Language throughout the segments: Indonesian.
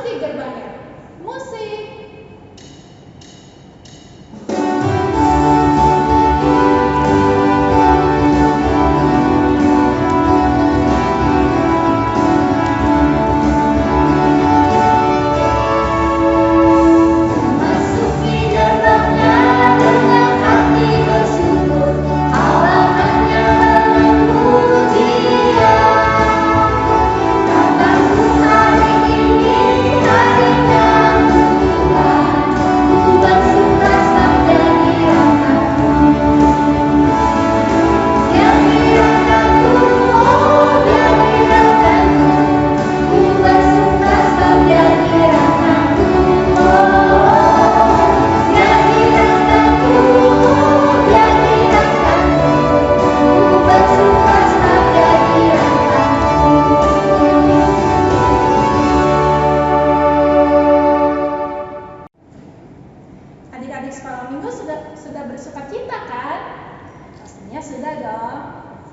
memasuki gerbangnya. Musik. Adik-adik sekolah minggu sudah bersuka cita kan? Pastinya sudah dong.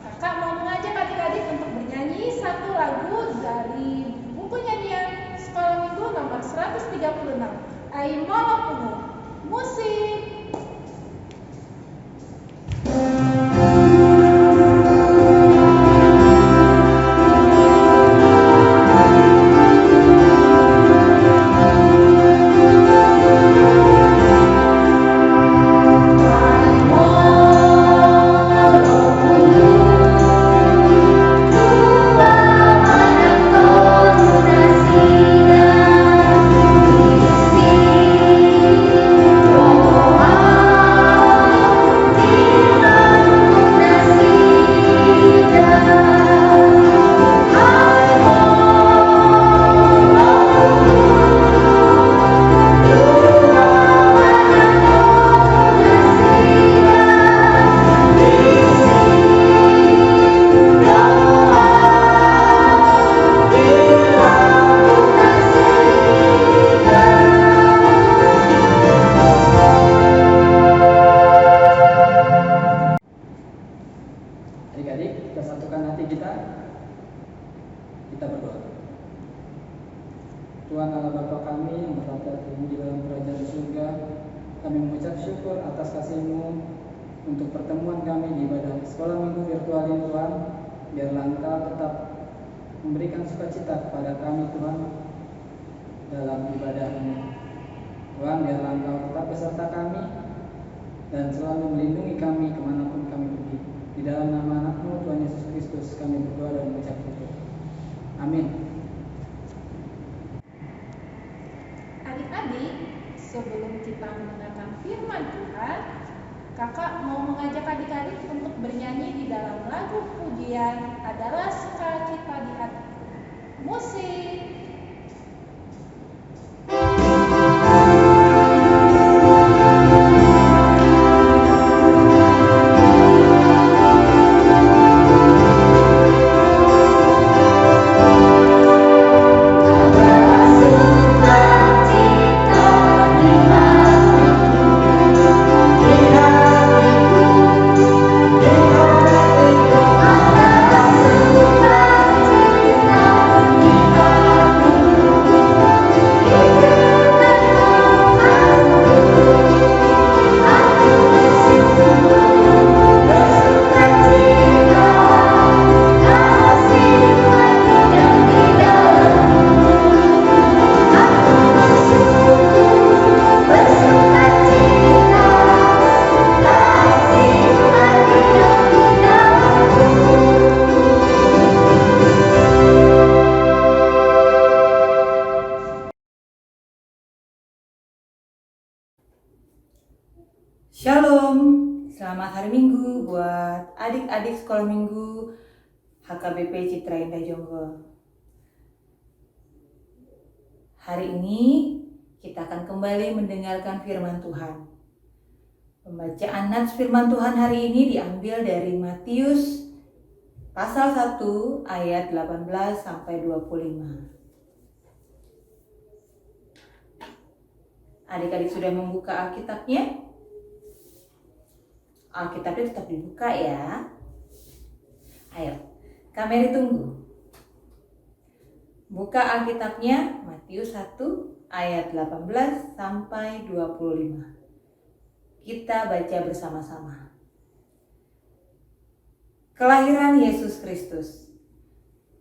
Kakak mau mengajak adik-adik untuk bernyanyi satu lagu dari buku nyanyian sekolah minggu nomor 136. Aimolo Pungu. Musik. Adik-adik, kita satukan hati kita berdoa. Tuhan Allah Bapa kami yang bertata tinggi di dalam kerajaan surga, kami mengucap syukur atas kasih-Mu untuk pertemuan kami di ibadah sekolah minggu virtual ini Tuhan. Biarlah Engkau tetap memberikan sukacita kepada kami Tuhan dalam ibadah ini. Tuhan, biarlah Engkau tetap beserta kami dan selalu melindungi kami kemanapun kami pergi. Di dalam nama anak-Mu Tuhan Yesus Kristus kami berdoa dan mengucap syukur. Amin. Adik-adik, sebelum kita mendengarkan firman Tuhan, kakak mau mengajak adik-adik untuk bernyanyi di dalam lagu pujian Adalah Sukacita di Hati. Musik. Shalom, selamat hari Minggu buat adik-adik sekolah minggu HKBP Citra Indah Jonggol. Hari ini kita akan kembali mendengarkan firman Tuhan. Pembacaan nats firman Tuhan hari ini diambil dari Matius pasal 1 ayat 18 sampai 25. Adik-adik sudah membuka Alkitabnya? Alkitabnya tetap dibuka ya. Ayo, kamera tunggu. Buka Alkitabnya, Matius 1 ayat 18 sampai 25. Kita baca bersama-sama. Kelahiran Yesus Kristus.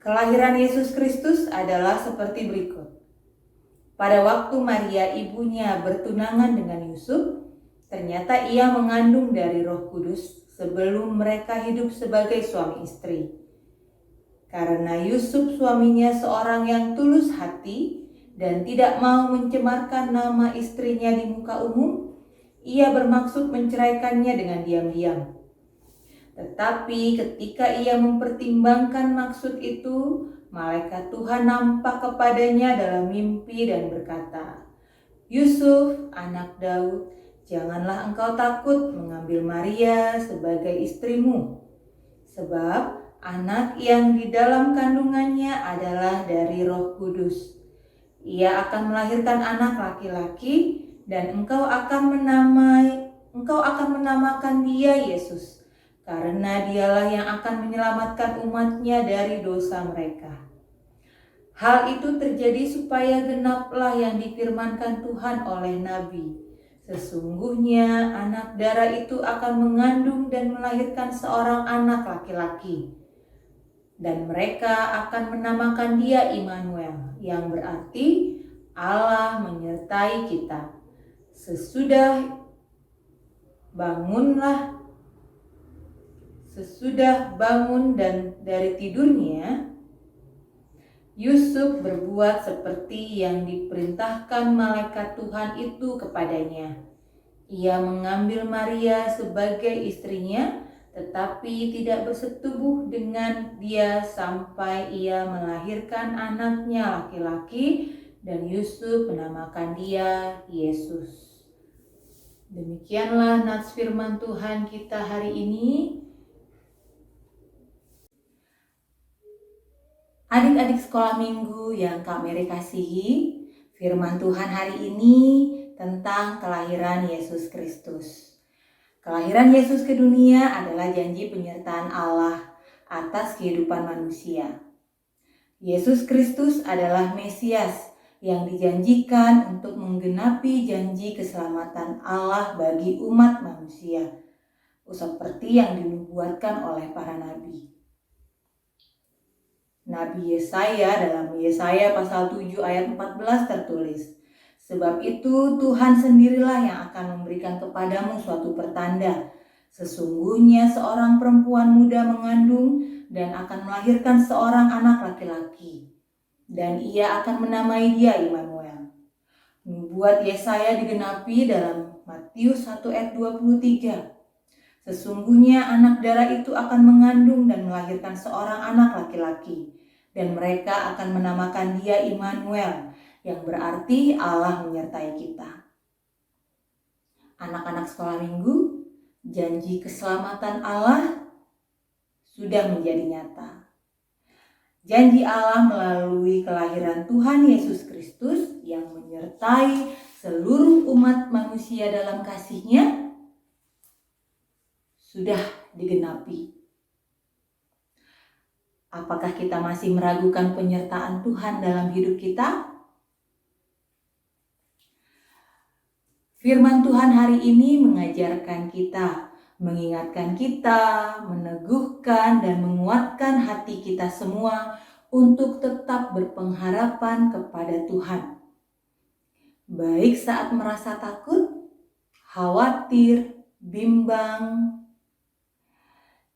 Kelahiran Yesus Kristus adalah seperti berikut. Pada waktu Maria ibunya bertunangan dengan Yusuf, ternyata ia mengandung dari Roh Kudus sebelum mereka hidup sebagai suami istri. Karena Yusuf suaminya seorang yang tulus hati dan tidak mau mencemarkan nama istrinya di muka umum, ia bermaksud menceraikannya dengan diam-diam. Tetapi ketika ia mempertimbangkan maksud itu, malaikat Tuhan nampak kepadanya dalam mimpi dan berkata, "Yusuf, anak Daud, janganlah engkau takut mengambil Maria sebagai istrimu, sebab anak yang di dalam kandungannya adalah dari Roh Kudus. Ia akan melahirkan anak laki-laki dan engkau akan menamakan dia Yesus, karena dialah yang akan menyelamatkan umatnya dari dosa mereka." Hal itu terjadi supaya genaplah yang difirmankan Tuhan oleh Nabi. Sesungguhnya anak darah itu akan mengandung dan melahirkan seorang anak laki-laki. Dan mereka akan menamakan dia Immanuel, yang berarti Allah menyertai kita. Sesudah bangun dan dari tidurnya, Yusuf berbuat seperti yang diperintahkan malaikat Tuhan itu kepadanya. Ia mengambil Maria sebagai istrinya, tetapi tidak bersetubuh dengan dia sampai ia melahirkan anaknya laki-laki, dan Yusuf menamakan dia Yesus. Demikianlah nats firman Tuhan kita hari ini. Adik-adik sekolah minggu yang Kak Mary kasihi, firman Tuhan hari ini tentang kelahiran Yesus Kristus. Kelahiran Yesus ke dunia adalah janji penyertaan Allah atas kehidupan manusia. Yesus Kristus adalah Mesias yang dijanjikan untuk menggenapi janji keselamatan Allah bagi umat manusia, seperti yang dinubuatkan oleh para nabi. Nabi Yesaya dalam Yesaya pasal 7 ayat 14 tertulis, "Sebab itu Tuhan sendirilah yang akan memberikan kepadamu suatu pertanda. Sesungguhnya seorang perempuan muda mengandung dan akan melahirkan seorang anak laki-laki. Dan ia akan menamai dia Immanuel." Nubuat Yesaya digenapi dalam Matius 1 ayat 23. Sesungguhnya anak darah itu akan mengandung dan melahirkan seorang anak laki-laki, dan mereka akan menamakan dia Immanuel, yang berarti Allah menyertai kita. Anak-anak sekolah minggu, janji keselamatan Allah sudah menjadi nyata. Janji Allah melalui kelahiran Tuhan Yesus Kristus yang menyertai seluruh umat manusia dalam kasih-Nya sudah digenapi. Apakah kita masih meragukan penyertaan Tuhan dalam hidup kita? Firman Tuhan hari ini mengajarkan kita, mengingatkan kita, meneguhkan dan menguatkan hati kita semua untuk tetap berpengharapan kepada Tuhan. Baik saat merasa takut, khawatir, bimbang,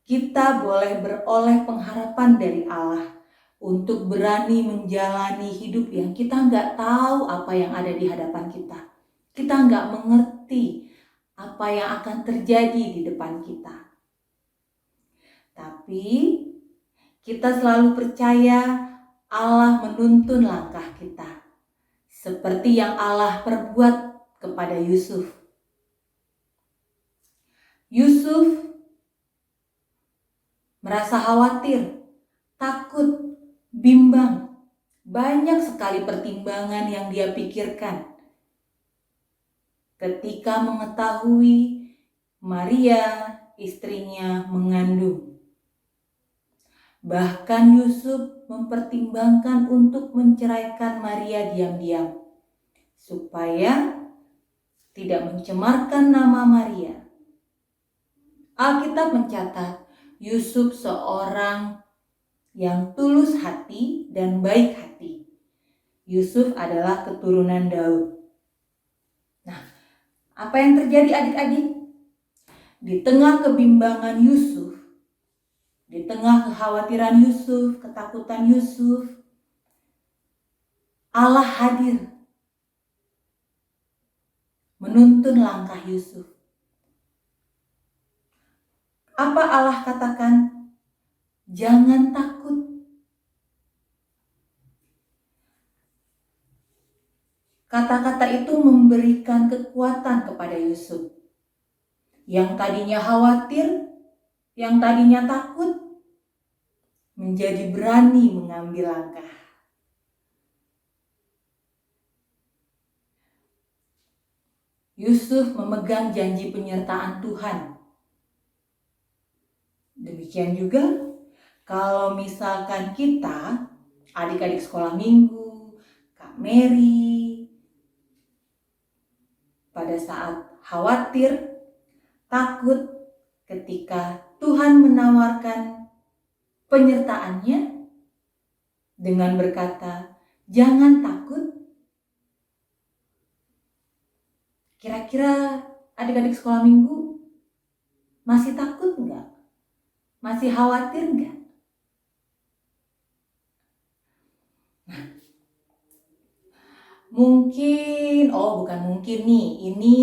kita boleh beroleh pengharapan dari Allah untuk berani menjalani hidup yang kita nggak tahu apa yang ada di hadapan kita. Kita nggak mengerti apa yang akan terjadi di depan kita. Tapi kita selalu percaya Allah menuntun langkah kita, seperti yang Allah perbuat kepada Yusuf. Yusuf merasa khawatir, takut, bimbang. Banyak sekali pertimbangan yang dia pikirkan ketika mengetahui Maria, istrinya, mengandung. Bahkan Yusuf mempertimbangkan untuk menceraikan Maria diam-diam, supaya tidak mencemarkan nama Maria. Alkitab mencatat Yusuf seorang yang tulus hati dan baik hati. Yusuf adalah keturunan Daud. Nah, apa yang terjadi adik-adik? Di tengah kebimbangan Yusuf, di tengah kekhawatiran Yusuf, ketakutan Yusuf, Allah hadir menuntun langkah Yusuf. Apa Allah katakan? Jangan takut. Kata-kata itu memberikan kekuatan kepada Yusuf. Yang tadinya khawatir, yang tadinya takut, menjadi berani mengambil langkah. Yusuf memegang janji penyertaan Tuhan. Demikian juga kalau misalkan kita, adik-adik sekolah minggu, Kak Mary, pada saat khawatir, takut ketika Tuhan menawarkan penyertaannya dengan berkata, jangan takut. Kira-kira adik-adik sekolah minggu masih takut enggak? Masih khawatir enggak? Nah, bukan mungkin nih, ini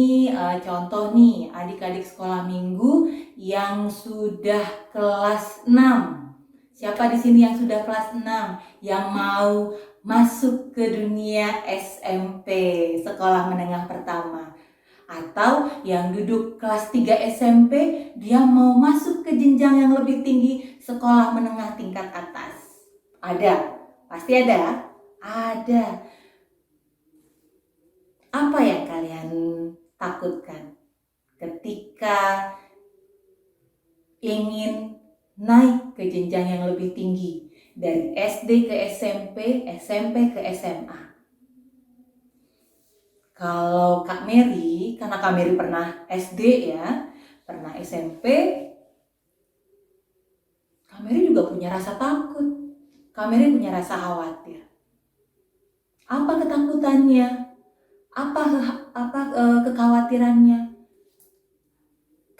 contoh nih adik-adik sekolah minggu yang sudah kelas 6. Siapa di sini yang sudah kelas 6 yang mau masuk ke dunia SMP, sekolah menengah pertama? Atau yang duduk kelas 3 SMP, dia mau masuk ke jenjang yang lebih tinggi, sekolah menengah tingkat atas? Ada, pasti ada. Ada. Apa yang kalian takutkan ketika ingin naik ke jenjang yang lebih tinggi, dari SD ke SMP, SMP ke SMA? Kalau Kak Mary, karena Kak Mary pernah SD ya, pernah SMP, Kak Mary juga punya rasa takut. Kak Mary punya rasa khawatir. Apa ketakutannya? Apa kekhawatirannya?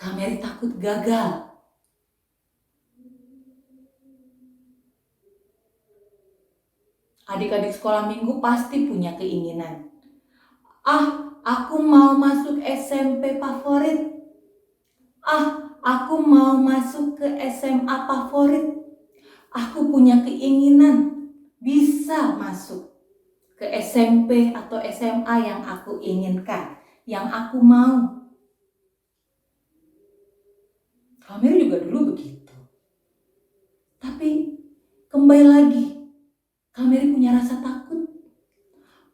Kak Mary takut gagal. Adik-adik sekolah minggu pasti punya keinginan. Aku mau masuk SMP favorit. Aku mau masuk ke SMA favorit. Aku punya keinginan bisa masuk ke SMP atau SMA yang aku inginkan, yang aku mau. Kami juga dulu begitu. Tapi kembali lagi, kami punya rasa takut.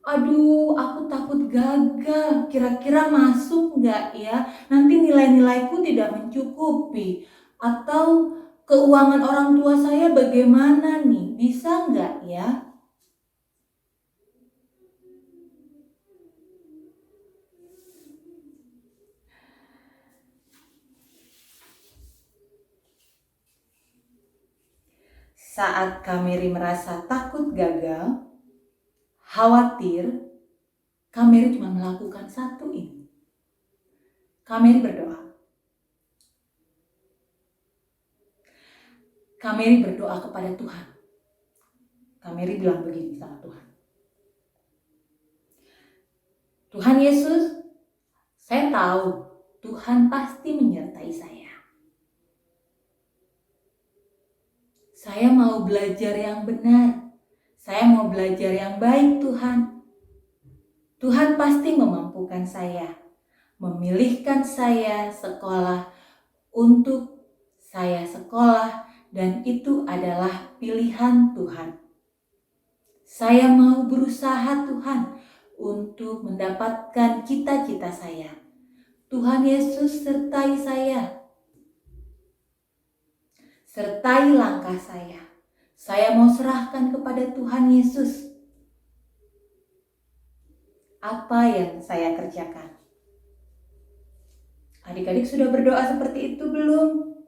Aduh, aku takut gagal. Kira-kira masuk nggak ya? Nanti nilai-nilaiku tidak mencukupi. Atau keuangan orang tua saya bagaimana nih? Bisa nggak ya? Saat Kak Mary merasa takut gagal, khawatir, Kak Mary cuma melakukan satu ini. Kak Mary berdoa. Kak Mary berdoa kepada Tuhan. Kak Mary bilang begini sama Tuhan. Tuhan Yesus, saya tahu Tuhan pasti menyertai saya. Saya mau belajar yang benar. Saya mau belajar yang baik, Tuhan. Tuhan pasti memampukan saya, memilihkan saya sekolah untuk saya sekolah, dan itu adalah pilihan Tuhan. Saya mau berusaha, Tuhan, untuk mendapatkan cita-cita saya. Tuhan Yesus sertai saya. Sertai langkah saya. Saya mau serahkan kepada Tuhan Yesus apa yang saya kerjakan. Adik-adik sudah berdoa seperti itu belum?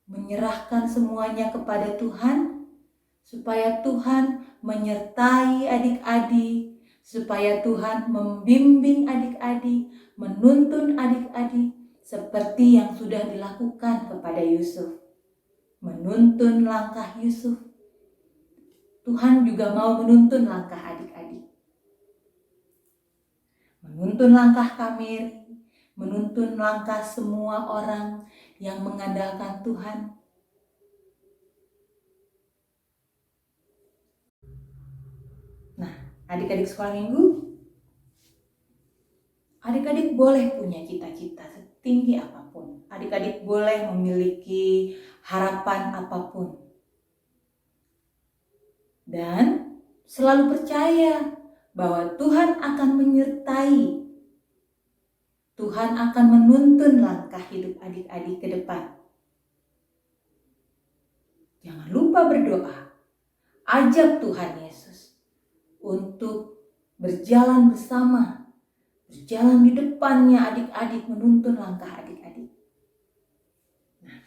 Menyerahkan semuanya kepada Tuhan, supaya Tuhan menyertai adik-adik, supaya Tuhan membimbing adik-adik, menuntun adik-adik, seperti yang sudah dilakukan kepada Yusuf. Menuntun langkah Yusuf. Tuhan juga mau menuntun langkah adik-adik. Menuntun langkah kami, menuntun langkah semua orang yang mengandalkan Tuhan. Nah, adik-adik sekolah minggu, adik-adik boleh punya cita-cita setinggi apapun. Adik-adik boleh memiliki harapan apapun. Dan selalu percaya bahwa Tuhan akan menyertai. Tuhan akan menuntun langkah hidup adik-adik ke depan. Jangan lupa berdoa. Ajak Tuhan Yesus untuk berjalan bersama. Berjalan di depannya adik-adik, menuntun langkah adik-adik. Nah,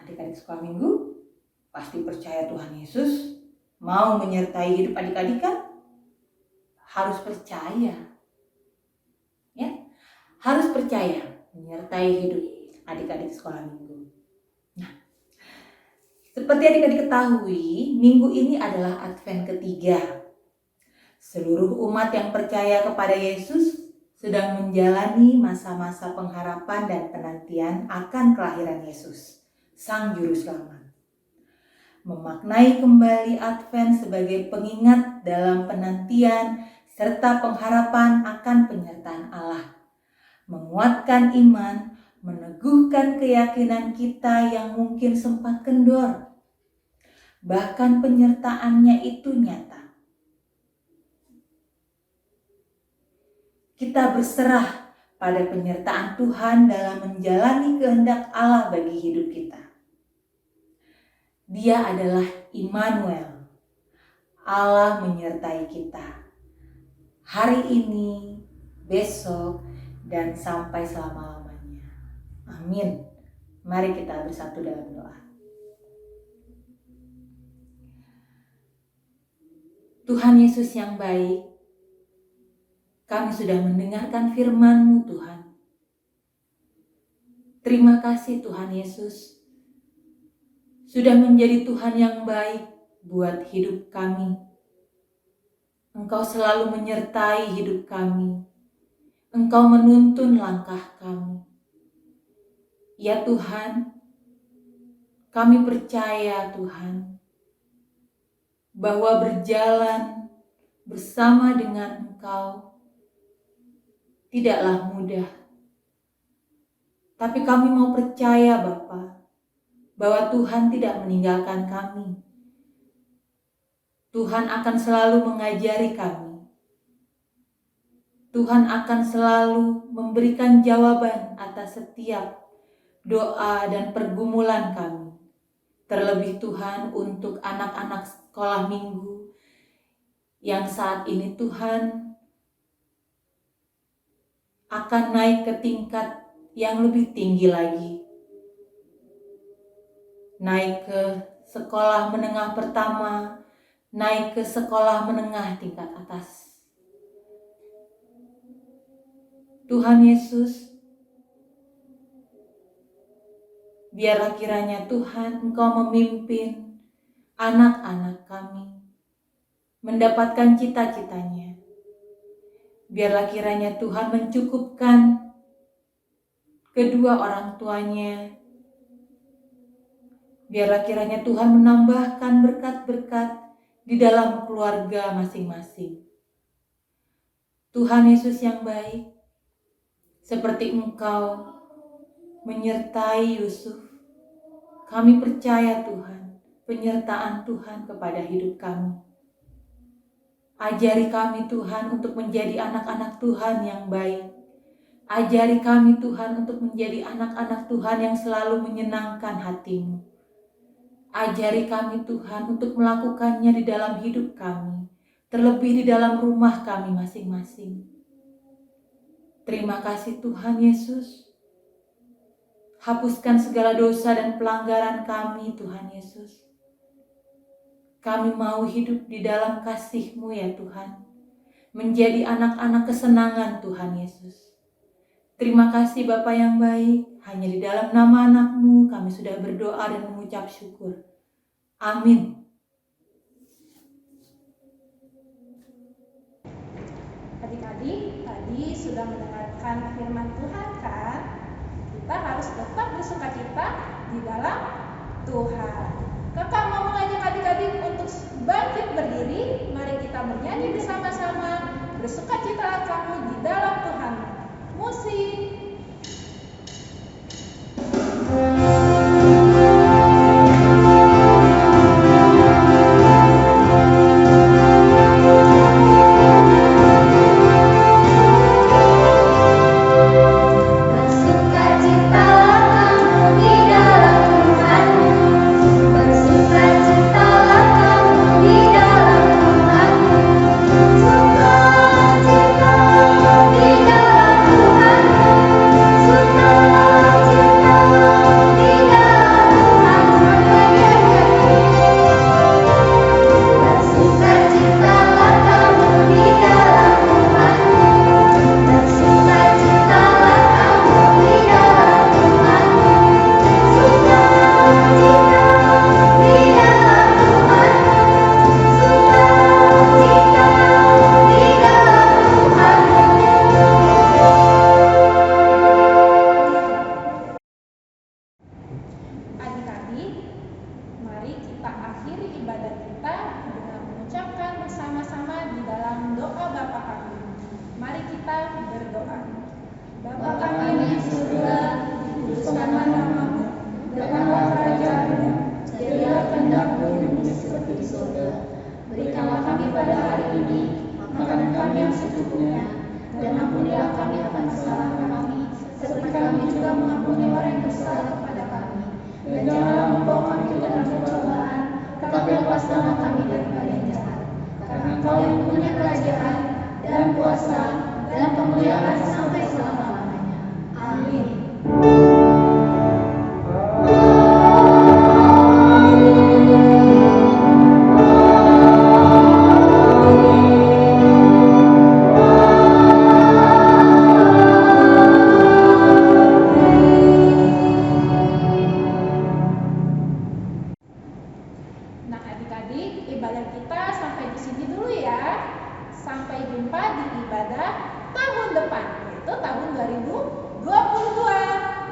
adik-adik sekolah minggu pasti percaya Tuhan Yesus mau menyertai hidup adik-adik kan? Harus percaya. Ya, harus percaya menyertai hidup adik-adik sekolah minggu. Nah, seperti adik-adik ketahui, minggu ini adalah Advent ketiga. Seluruh umat yang percaya kepada Yesus sedang menjalani masa-masa pengharapan dan penantian akan kelahiran Yesus, Sang Juru Selamat. Memaknai kembali Advent sebagai pengingat dalam penantian serta pengharapan akan penyertaan Allah. Menguatkan iman, meneguhkan keyakinan kita yang mungkin sempat kendor. Bahkan penyertaannya itu nyata. Kita berserah pada penyertaan Tuhan dalam menjalani kehendak Allah bagi hidup kita. Dia adalah Immanuel. Allah menyertai kita. Hari ini, besok, dan sampai selama-lamanya. Amin. Mari kita bersatu dalam doa. Tuhan Yesus yang baik, kami sudah mendengarkan firman-Mu Tuhan. Terima kasih Tuhan Yesus, sudah menjadi Tuhan yang baik buat hidup kami. Engkau selalu menyertai hidup kami. Engkau menuntun langkah kami. Ya Tuhan, kami percaya Tuhan, bahwa berjalan bersama dengan Engkau tidaklah mudah. Tapi kami mau percaya Bapa, bahwa Tuhan tidak meninggalkan kami. Tuhan akan selalu mengajari kami. Tuhan akan selalu memberikan jawaban atas setiap doa dan pergumulan kami. Terlebih Tuhan untuk anak-anak sekolah minggu yang saat ini Tuhan akan naik ke tingkat yang lebih tinggi lagi. Naik ke sekolah menengah pertama, naik ke sekolah menengah tingkat atas. Tuhan Yesus, biarlah kiranya Tuhan Engkau memimpin anak-anak kami mendapatkan cita-citanya. Biarlah kiranya Tuhan mencukupkan kedua orang tuanya. Biarlah kiranya Tuhan menambahkan berkat-berkat di dalam keluarga masing-masing. Tuhan Yesus yang baik, seperti Engkau menyertai Yusuf, kami percaya Tuhan, penyertaan Tuhan kepada hidup kami. Ajari kami Tuhan untuk menjadi anak-anak Tuhan yang baik. Ajari kami Tuhan untuk menjadi anak-anak Tuhan yang selalu menyenangkan hati-Mu. Ajari kami Tuhan untuk melakukannya di dalam hidup kami, terlebih di dalam rumah kami masing-masing. Terima kasih Tuhan Yesus. Hapuskan segala dosa dan pelanggaran kami Tuhan Yesus. Kami mau hidup di dalam kasih-Mu ya Tuhan. Menjadi anak-anak kesenangan Tuhan Yesus. Terima kasih Bapa yang baik. Hanya di dalam nama anak-Mu kami sudah berdoa dan mengucap syukur. Amin. Adik-adik, tadi sudah mendengarkan firman Tuhan kan? Kita harus tetap bersukacita di dalam Tuhan. Kakak mau mengajak adik-adik untuk bangkit berdiri. Mari kita bernyanyi bersama-sama. Bersukacitalah kamu di dalam Tuhan. Musik.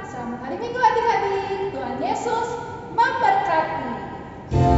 Selamat hari Minggu adik-adik. Tuhan Yesus memberkati.